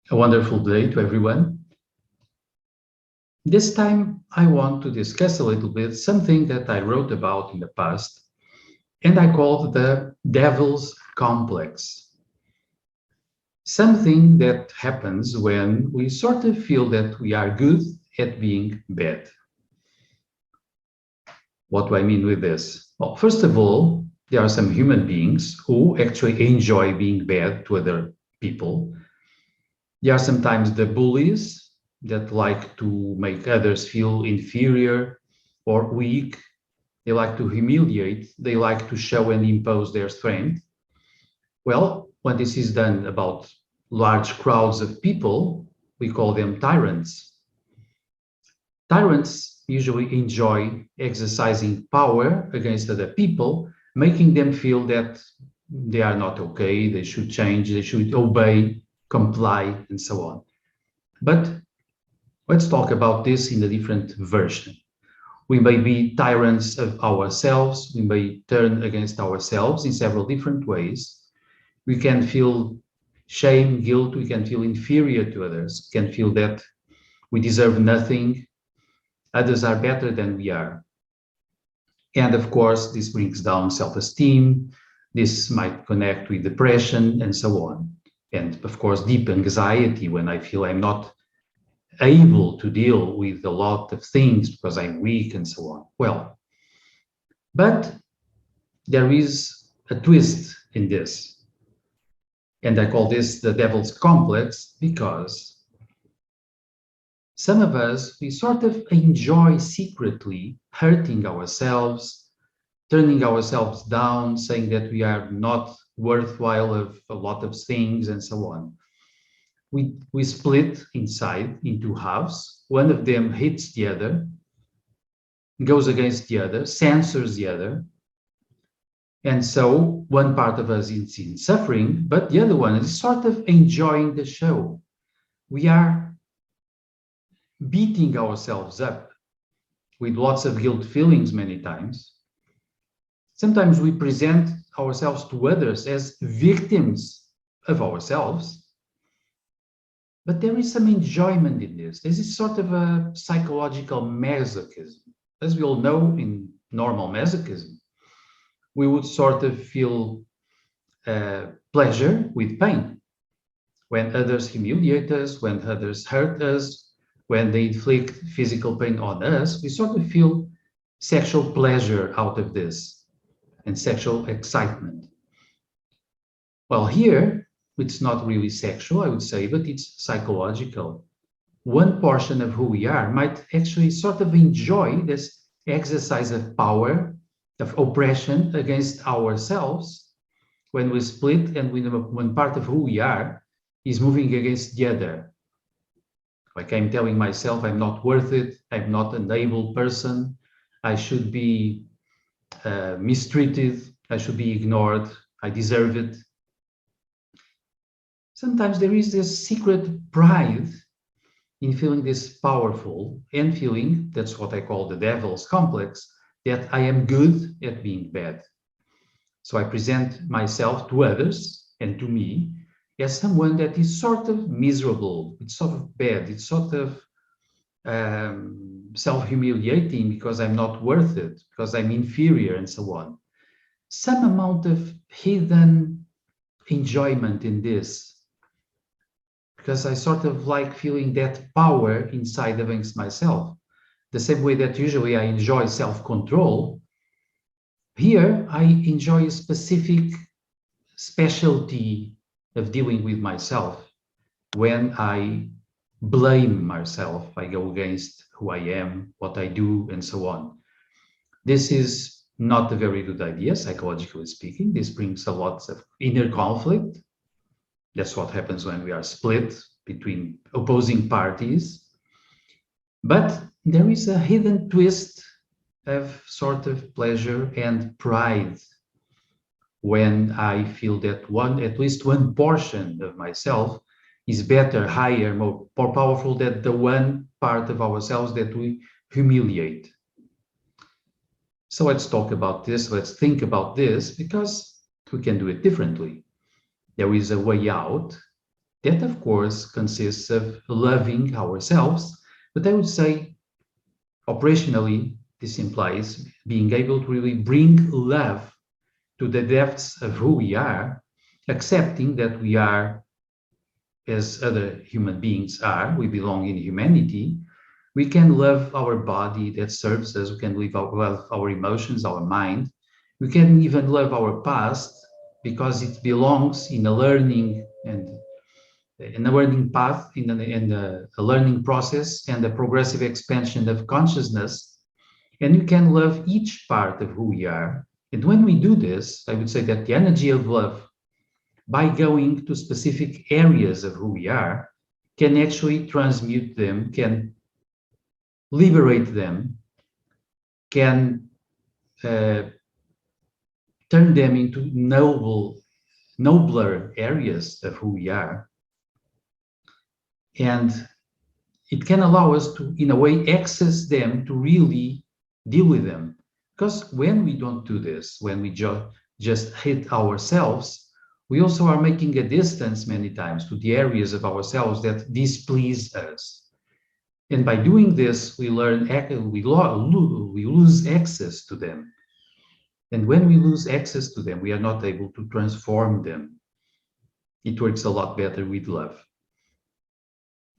A wonderful day to everyone. This time, I want to discuss a little bit something that I wrote about in the past, and I called the devil's complex. Something that happens when we sort of feel that we are good at being bad. What do I mean with this? Well, first of all, there are some human beings who actually enjoy being bad to other people. There are sometimes the bullies that like to make others feel inferior or weak. They like to humiliate. They like to show and impose their strength. Well, when this is done about large crowds of people, we call them tyrants. Tyrants usually enjoy exercising power against other people, making them feel that they are not okay, they should change, they should obey, comply, and so on. But let's talk about this in a different version. We may be tyrants of ourselves. We may turn against ourselves in several different ways. We can feel shame, guilt. We can feel inferior to others. We can feel that we deserve nothing. Others are better than we are. And of course, this brings down self-esteem. This might connect with depression and so on. And of course, deep anxiety when I feel I'm not able to deal with a lot of things because I'm weak and so on. Well, but there is a twist in this. And I call this the devil's complex because some of us, we sort of enjoy secretly hurting ourselves, turning ourselves down, saying that we are not worthwhile of a lot of things and so on. We split inside into halves. One of them hits the other, goes against the other, censors the other. And so one part of us is in suffering, but the other one is sort of enjoying the show. We are beating ourselves up with lots of guilt feelings many times. Sometimes we present ourselves to others as victims of ourselves. But there is some enjoyment in this. This is sort of a psychological masochism. As we all know, in normal masochism, we would sort of feel pleasure with pain. When others humiliate us, when others hurt us, when they inflict physical pain on us, we sort of feel sexual pleasure out of this and sexual excitement. Well, here, it's not really sexual, I would say, but it's psychological. One portion of who we are might actually sort of enjoy this exercise of power, of oppression against ourselves when we split and when part of who we are is moving against the other. Like I'm telling myself, I'm not worth it, I'm not an able person, I should be mistreated, I should be ignored, I deserve it. Sometimes there is this secret pride in feeling this powerful and feeling, that's what I call the devil's complex, that I am good at being bad. So I present myself to others and to me as someone that is sort of miserable, it's sort of bad, it's sort of self-humiliating because I'm not worth it, because I'm inferior and so on. Some amount of hidden enjoyment in this, because I sort of like feeling that power inside against myself. The same way that usually I enjoy self-control, here I enjoy a specific specialty of dealing with myself. When I blame myself, I go against who I am, what I do, and so on. This is not a very good idea, psychologically speaking. This brings a lot of inner conflict. That's what happens when we are split between opposing parties. But there is a hidden twist of sort of pleasure and pride when I feel that at least one portion of myself is better, higher, more powerful than the one part of ourselves that we humiliate. So let's talk about this. Let's think about this because we can do it differently. There is a way out. That, of course, consists of loving ourselves, but I would say operationally, this implies being able to really bring love to the depths of who we are, accepting that we are as other human beings are, we belong in humanity. We can love our body that serves us, we can love our emotions, our mind. We can even love our past because it belongs in a learning and in a learning path, a learning process and a progressive expansion of consciousness. And you can love each part of who we are. And when we do this, I would say that the energy of love, by going to specific areas of who we are, can actually transmute them, can liberate them, can uh, turn them into nobler areas of who we are. And it can allow us to, in a way, access them to really deal with them. Because when we don't do this, when we just hate ourselves, we also are making a distance many times to the areas of ourselves that displease us. And by doing this, we lose access to them. And when we lose access to them, we are not able to transform them. It works a lot better with love.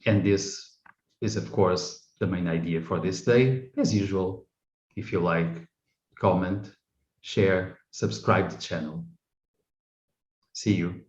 And this is, of course, the main idea for this day. As usual, if you like, comment, share, subscribe to the channel. See you.